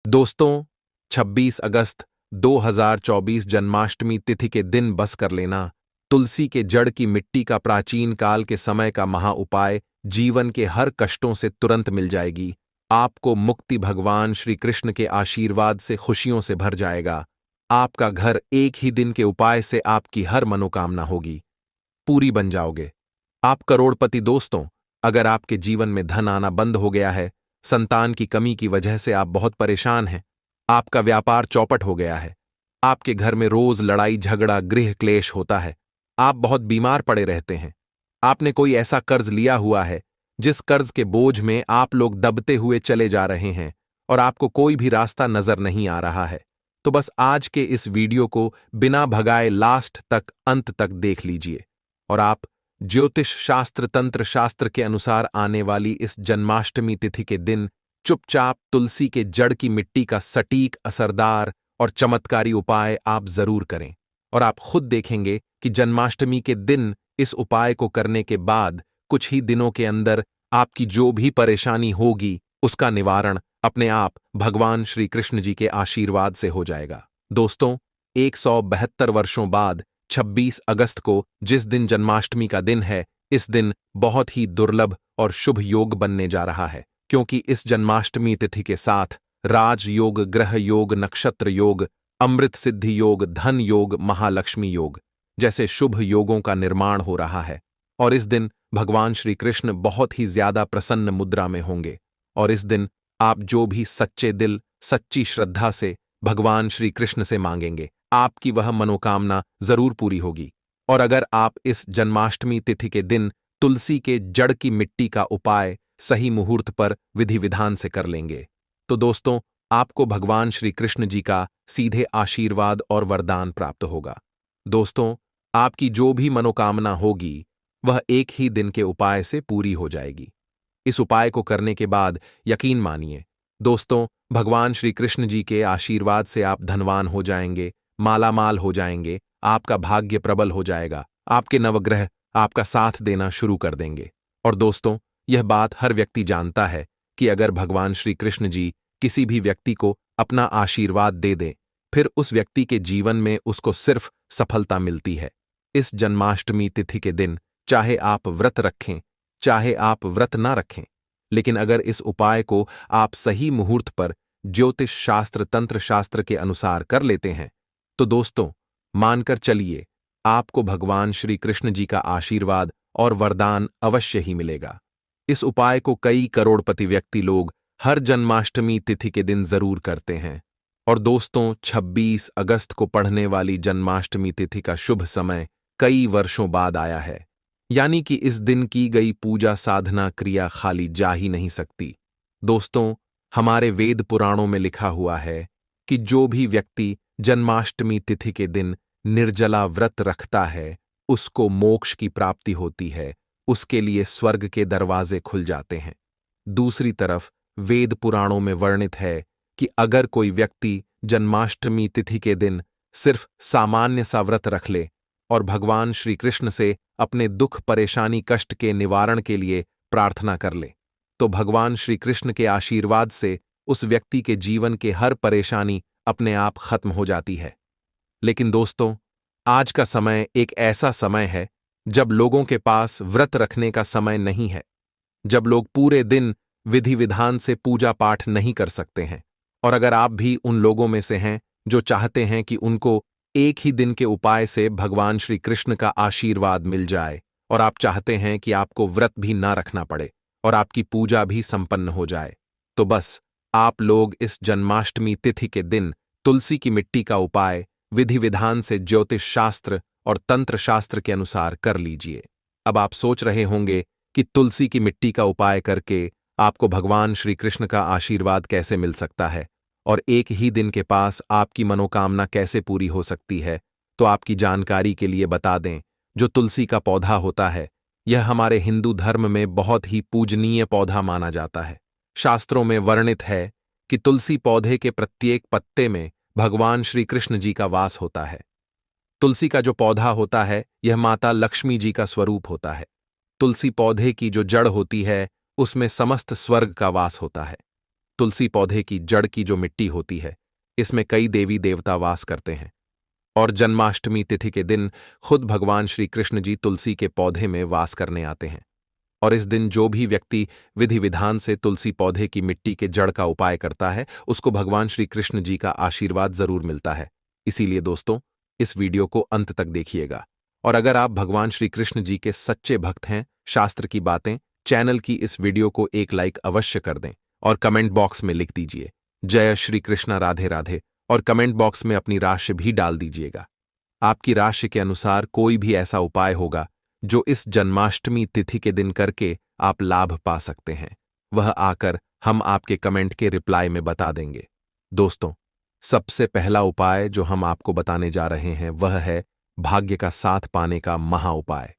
दोस्तों, 26 अगस्त 2024 जन्माष्टमी तिथि के दिन बस कर लेना तुलसी के जड़ की मिट्टी का प्राचीन काल के समय का महा उपाय जीवन के हर कष्टों से तुरंत मिल जाएगी। आपको मुक्ति भगवान श्री कृष्ण के आशीर्वाद से खुशियों से भर जाएगा। आपका घर एक ही दिन के उपाय से आपकी हर मनोकामना होगी, पूरी बन जाओगे। आप करोड़पति। दोस्तों, अगर आपके जीवन में धन आना बंद हो गया है, संतान की कमी की वजह से आप बहुत परेशान हैं, आपका व्यापार चौपट हो गया है, आपके घर में रोज लड़ाई झगड़ा गृह क्लेश होता है, आप बहुत बीमार पड़े रहते हैं, आपने कोई ऐसा कर्ज लिया हुआ है जिस कर्ज के बोझ में आप लोग दबते हुए चले जा रहे हैं और आपको कोई भी रास्ता नजर नहीं आ रहा है, तो बस आज के इस वीडियो को बिना भगाए लास्ट तक अंत तक देख लीजिए और आप ज्योतिष शास्त्र तंत्र शास्त्र के अनुसार आने वाली इस जन्माष्टमी तिथि के दिन चुपचाप तुलसी के जड़ की मिट्टी का सटीक असरदार और चमत्कारी उपाय आप जरूर करें और आप खुद देखेंगे कि जन्माष्टमी के दिन इस उपाय को करने के बाद कुछ ही दिनों के अंदर आपकी जो भी परेशानी होगी उसका निवारण अपने आप भगवान श्री कृष्ण जी के आशीर्वाद से हो जाएगा। दोस्तों, 172 वर्षों बाद 26 अगस्त को जिस दिन जन्माष्टमी का दिन है, इस दिन बहुत ही दुर्लभ और शुभ योग बनने जा रहा है, क्योंकि इस जन्माष्टमी तिथि के साथ राज योग, ग्रह योग, नक्षत्र योग, अमृत सिद्धि योग, धन योग, महालक्ष्मी योग जैसे शुभ योगों का निर्माण हो रहा है। और इस दिन भगवान श्री कृष्ण बहुत ही ज्यादा प्रसन्न मुद्रा में होंगे और इस दिन आप जो भी सच्चे दिल सच्ची श्रद्धा से भगवान श्री कृष्ण से मांगेंगे, आपकी वह मनोकामना जरूर पूरी होगी। और अगर आप इस जन्माष्टमी तिथि के दिन तुलसी के जड़ की मिट्टी का उपाय सही मुहूर्त पर विधि विधान से कर लेंगे, तो दोस्तों आपको भगवान श्री कृष्ण जी का सीधे आशीर्वाद और वरदान प्राप्त होगा। दोस्तों, आपकी जो भी मनोकामना होगी वह एक ही दिन के उपाय से पूरी हो जाएगी। इस उपाय को करने के बाद यकीन मानिए दोस्तों, भगवान श्री कृष्ण जी के आशीर्वाद से आप धनवान हो जाएंगे, मालामाल हो जाएंगे, आपका भाग्य प्रबल हो जाएगा, आपके नवग्रह आपका साथ देना शुरू कर देंगे। और दोस्तों, यह बात हर व्यक्ति जानता है कि अगर भगवान श्री कृष्ण जी किसी भी व्यक्ति को अपना आशीर्वाद दे दें, फिर उस व्यक्ति के जीवन में उसको सिर्फ सफलता मिलती है। इस जन्माष्टमी तिथि के दिन चाहे आप व्रत रखें, चाहे आप व्रत ना रखें, लेकिन अगर इस उपाय को आप सही मुहूर्त पर ज्योतिष शास्त्र तंत्र शास्त्र के अनुसार कर लेते हैं, तो दोस्तों मानकर चलिए आपको भगवान श्री कृष्ण जी का आशीर्वाद और वरदान अवश्य ही मिलेगा। इस उपाय को कई करोड़पति व्यक्ति लोग हर जन्माष्टमी तिथि के दिन जरूर करते हैं। और दोस्तों, 26 अगस्त को पढ़ने वाली जन्माष्टमी तिथि का शुभ समय कई वर्षों बाद आया है, यानी कि इस दिन की गई पूजा साधना क्रिया खाली जा ही नहीं सकती। दोस्तों, हमारे वेद पुराणों में लिखा हुआ है कि जो भी व्यक्ति जन्माष्टमी तिथि के दिन निर्जला व्रत रखता है उसको मोक्ष की प्राप्ति होती है, उसके लिए स्वर्ग के दरवाजे खुल जाते हैं। दूसरी तरफ वेद पुराणों में वर्णित है कि अगर कोई व्यक्ति जन्माष्टमी तिथि के दिन सिर्फ सामान्य सा व्रत रख ले और भगवान श्री कृष्ण से अपने दुख परेशानी कष्ट के निवारण के लिए प्रार्थना कर ले, तो भगवान श्री कृष्ण के आशीर्वाद से उस व्यक्ति के जीवन के हर परेशानी अपने आप खत्म हो जाती है। लेकिन दोस्तों, आज का समय एक ऐसा समय है जब लोगों के पास व्रत रखने का समय नहीं है, जब लोग पूरे दिन विधि विधान से पूजा पाठ नहीं कर सकते हैं। और अगर आप भी उन लोगों में से हैं जो चाहते हैं कि उनको एक ही दिन के उपाय से भगवान श्री कृष्ण का आशीर्वाद मिल जाए और आप चाहते हैं कि आपको व्रत भी ना रखना पड़े और आपकी पूजा भी संपन्न हो जाए, तो बस आप लोग इस जन्माष्टमी तिथि के दिन तुलसी की मिट्टी का उपाय विधि विधान से ज्योतिष शास्त्र और तंत्र शास्त्र के अनुसार कर लीजिए। अब आप सोच रहे होंगे कि तुलसी की मिट्टी का उपाय करके आपको भगवान श्री कृष्ण का आशीर्वाद कैसे मिल सकता है और एक ही दिन के पास आपकी मनोकामना कैसे पूरी हो सकती है। तो आपकी जानकारी के लिए बता दें, जो तुलसी का पौधा होता है यह हमारे हिंदू धर्म में बहुत ही पूजनीय पौधा माना जाता है। शास्त्रों में वर्णित है कि तुलसी पौधे के प्रत्येक पत्ते में भगवान श्री कृष्ण जी का वास होता है। तुलसी का जो पौधा होता है यह माता लक्ष्मी जी का स्वरूप होता है। तुलसी पौधे की जो जड़ होती है उसमें समस्त स्वर्ग का वास होता है। तुलसी पौधे की जड़ की जो मिट्टी होती है, इसमें कई देवी देवता वास करते हैं। और जन्माष्टमी तिथि के दिन खुद भगवान श्री कृष्ण जी तुलसी के पौधे में वास करने आते हैं। और इस दिन जो भी व्यक्ति विधि विधान से तुलसी पौधे की मिट्टी के जड़ का उपाय करता है, उसको भगवान श्री कृष्ण जी का आशीर्वाद जरूर मिलता है। इसीलिए दोस्तों, इस वीडियो को अंत तक देखिएगा। और अगर आप भगवान श्री कृष्ण जी के सच्चे भक्त हैं, शास्त्र की बातें, चैनल की इस वीडियो को एक लाइक अवश्य कर दें और कमेंट बॉक्स में लिख दीजिए जय श्री कृष्णा राधे राधे, और कमेंट बॉक्स में अपनी राशि भी डाल दीजिएगा। आपकी राशि के अनुसार कोई भी ऐसा उपाय होगा जो इस जन्माष्टमी तिथि के दिन करके आप लाभ पा सकते हैं, वह आकर हम आपके कमेंट के रिप्लाई में बता देंगे। दोस्तों, सबसे पहला उपाय जो हम आपको बताने जा रहे हैं वह है भाग्य का साथ पाने का महा उपाय।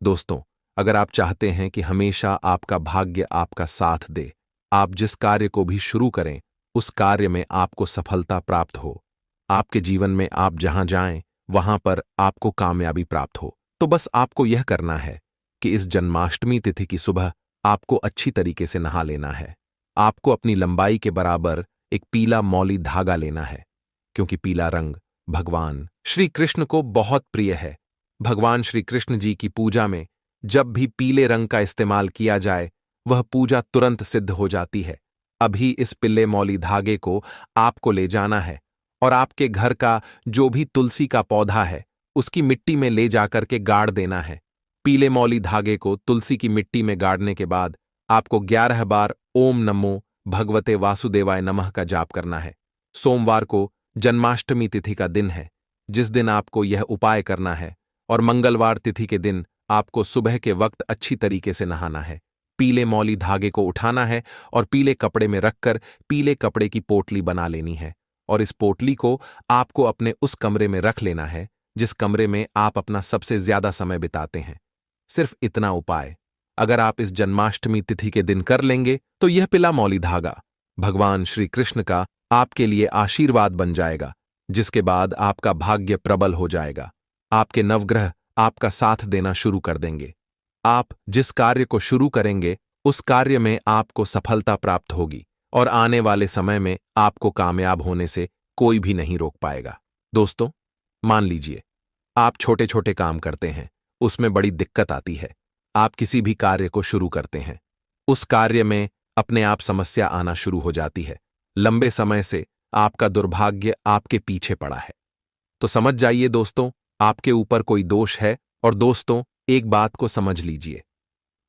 दोस्तों, अगर आप चाहते हैं कि हमेशा आपका भाग्य आपका साथ दे, आप जिस कार्य को भी शुरू करें उस कार्य में आपको सफलता प्राप्त हो, आपके जीवन में आप जहां जाएं वहां पर आपको कामयाबी प्राप्त हो, तो बस आपको यह करना है कि इस जन्माष्टमी तिथि की सुबह आपको अच्छी तरीके से नहा लेना है। आपको अपनी लंबाई के बराबर एक पीला मौली धागा लेना है, क्योंकि पीला रंग भगवान श्री कृष्ण को बहुत प्रिय है। भगवान श्री कृष्ण जी की पूजा में जब भी पीले रंग का इस्तेमाल किया जाए, वह पूजा तुरंत सिद्ध हो जाती है। अभी इस पीले मौली धागे को आपको ले जाना है और आपके घर का जो भी तुलसी का पौधा है उसकी मिट्टी में ले जाकर के गाड़ देना है। पीले मौली धागे को तुलसी की मिट्टी में गाड़ने के बाद आपको 11 बार ओम नमो भगवते वासुदेवाय नमः का जाप करना है। सोमवार को जन्माष्टमी तिथि का दिन है, जिस दिन आपको यह उपाय करना है, और मंगलवार तिथि के दिन आपको सुबह के वक्त अच्छी तरीके से नहाना है। पीले मौली धागे को उठाना है और पीले कपड़े में रखकर पीले कपड़े की पोटली बना लेनी है, और इस पोटली को आपको अपने उस कमरे में रख लेना है जिस कमरे में आप अपना सबसे ज्यादा समय बिताते हैं। सिर्फ इतना उपाय अगर आप इस जन्माष्टमी तिथि के दिन कर लेंगे तो यह पीला मौली धागा भगवान श्री कृष्ण का आपके लिए आशीर्वाद बन जाएगा, जिसके बाद आपका भाग्य प्रबल हो जाएगा। आपके नवग्रह आपका साथ देना शुरू कर देंगे। आप जिस कार्य को शुरू करेंगे उस कार्य में आपको सफलता प्राप्त होगी, और आने वाले समय में आपको कामयाब होने से कोई भी नहीं रोक पाएगा। दोस्तों, मान लीजिए आप छोटे छोटे काम करते हैं, उसमें बड़ी दिक्कत आती है। आप किसी भी कार्य को शुरू करते हैं, उस कार्य में अपने आप समस्या आना शुरू हो जाती है। लंबे समय से आपका दुर्भाग्य आपके पीछे पड़ा है, तो समझ जाइए दोस्तों, आपके ऊपर कोई दोष है। और दोस्तों, एक बात को समझ लीजिए,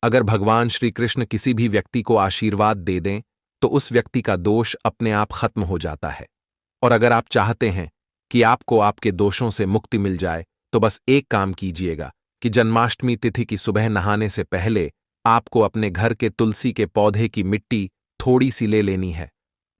अगर भगवान श्री कृष्ण किसी भी व्यक्ति को आशीर्वाद दे दें तो उस व्यक्ति का दोष अपने आप खत्म हो जाता है। और अगर आप चाहते हैं कि आपको आपके दोषों से मुक्ति मिल जाए, तो बस एक काम कीजिएगा कि जन्माष्टमी तिथि की सुबह नहाने से पहले आपको अपने घर के तुलसी के पौधे की मिट्टी थोड़ी सी ले लेनी है,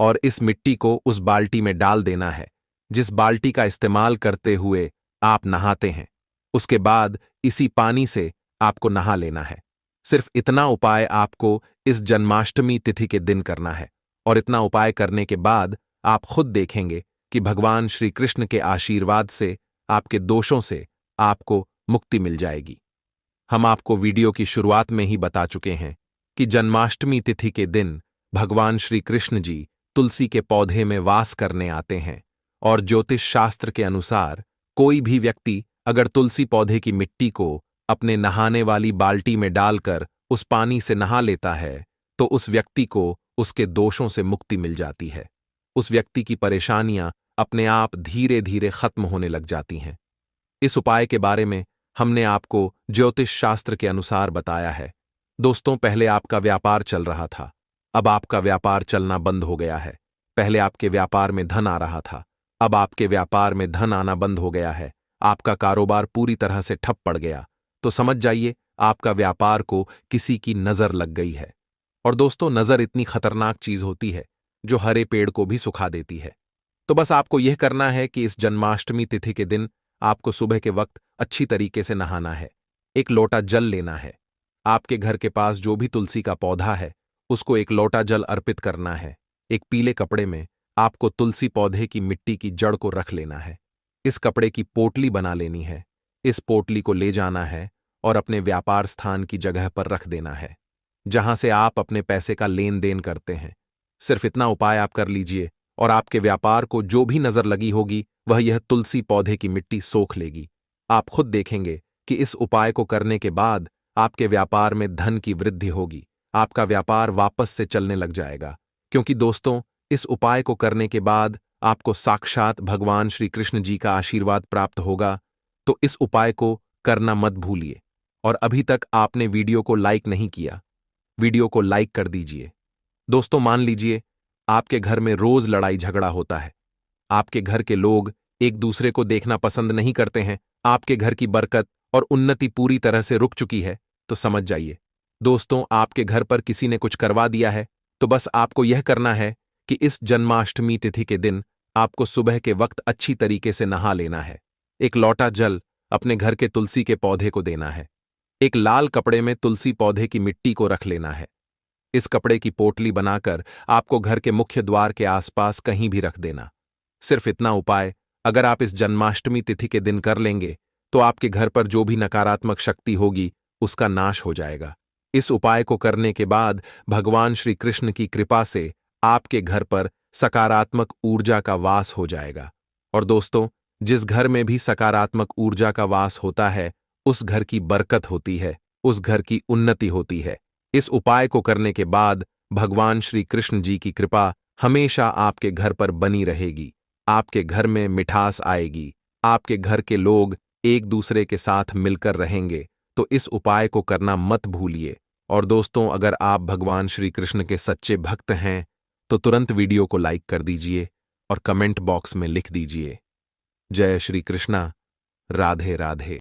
और इस मिट्टी को उस बाल्टी में डाल देना है जिस बाल्टी का इस्तेमाल करते हुए आप नहाते हैं। उसके बाद इसी पानी से आपको नहा लेना है। सिर्फ इतना उपाय आपको इस जन्माष्टमी तिथि के दिन करना है, और इतना उपाय करने के बाद आप खुद देखेंगे कि भगवान श्री कृष्ण के आशीर्वाद से आपके दोषों से आपको मुक्ति मिल जाएगी। हम आपको वीडियो की शुरुआत में ही बता चुके हैं कि जन्माष्टमी तिथि के दिन भगवान श्री कृष्ण जी तुलसी के पौधे में वास करने आते हैं, और ज्योतिष शास्त्र के अनुसार कोई भी व्यक्ति अगर तुलसी पौधे की मिट्टी को अपने नहाने वाली बाल्टी में डालकर उस पानी से नहा लेता है तो उस व्यक्ति को उसके दोषों से मुक्ति मिल जाती है। उस व्यक्ति की परेशानियां अपने आप धीरे धीरे खत्म होने लग जाती हैं। इस उपाय के बारे में हमने आपको ज्योतिष शास्त्र के अनुसार बताया है। दोस्तों, पहले आपका व्यापार चल रहा था, अब आपका व्यापार चलना बंद हो गया है। पहले आपके व्यापार में धन आ रहा था, अब आपके व्यापार में धन आना बंद हो गया है। आपका कारोबार पूरी तरह से ठप पड़ गया, तो समझ जाइए आपका व्यापार को किसी की नजर लग गई है। और दोस्तों, नजर इतनी खतरनाक चीज होती है जो हरे पेड़ को भी सुखा देती है। तो बस आपको यह करना है कि इस जन्माष्टमी तिथि के दिन आपको सुबह के वक्त अच्छी तरीके से नहाना है। एक लोटा जल लेना है। आपके घर के पास जो भी तुलसी का पौधा है उसको एक लोटा जल अर्पित करना है। एक पीले कपड़े में आपको तुलसी पौधे की मिट्टी की जड़ को रख लेना है। इस कपड़े की पोटली बना लेनी है। इस पोटली को ले जाना है और अपने व्यापार स्थान की जगह पर रख देना है, जहां से आप अपने पैसे का लेन देन करते हैं। सिर्फ इतना उपाय आप कर लीजिए और आपके व्यापार को जो भी नजर लगी होगी वह यह तुलसी पौधे की मिट्टी सोख लेगी। आप खुद देखेंगे कि इस उपाय को करने के बाद आपके व्यापार में धन की वृद्धि होगी, आपका व्यापार वापस से चलने लग जाएगा। क्योंकि दोस्तों, इस उपाय को करने के बाद आपको साक्षात भगवान श्री कृष्ण जी का आशीर्वाद प्राप्त होगा। तो इस उपाय को करना मत भूलिए। और अभी तक आपने वीडियो को लाइक नहीं किया, वीडियो को लाइक कर दीजिए। दोस्तों, मान लीजिए आपके घर में रोज लड़ाई झगड़ा होता है, आपके घर के लोग एक दूसरे को देखना पसंद नहीं करते हैं, आपके घर की बरकत और उन्नति पूरी तरह से रुक चुकी है, तो समझ जाइए दोस्तों, आपके घर पर किसी ने कुछ करवा दिया है। तो बस आपको यह करना है कि इस जन्माष्टमी तिथि के दिन आपको सुबह के वक्त अच्छी तरीके से नहा लेना है। एक लोटा जल अपने घर के तुलसी के पौधे को देना है। एक लाल कपड़े में तुलसी पौधे की मिट्टी को रख लेना है। इस कपड़े की पोटली बनाकर आपको घर के मुख्य द्वार के आसपास कहीं भी रख देना। सिर्फ इतना उपाय अगर आप इस जन्माष्टमी तिथि के दिन कर लेंगे तो आपके घर पर जो भी नकारात्मक शक्ति होगी उसका नाश हो जाएगा। इस उपाय को करने के बाद भगवान श्री कृष्ण की कृपा से आपके घर पर सकारात्मक ऊर्जा का वास हो जाएगा। और दोस्तों, जिस घर में भी सकारात्मक ऊर्जा का वास होता है उस घर की बरकत होती है, उस घर की उन्नति होती है। इस उपाय को करने के बाद भगवान श्री कृष्ण जी की कृपा हमेशा आपके घर पर बनी रहेगी। आपके घर में मिठास आएगी, आपके घर के लोग एक दूसरे के साथ मिलकर रहेंगे। तो इस उपाय को करना मत भूलिए। और दोस्तों, अगर आप भगवान श्री कृष्ण के सच्चे भक्त हैं तो तुरंत वीडियो को लाइक कर दीजिए और कमेंट बॉक्स में लिख दीजिए, जय श्री कृष्णा, राधे राधे।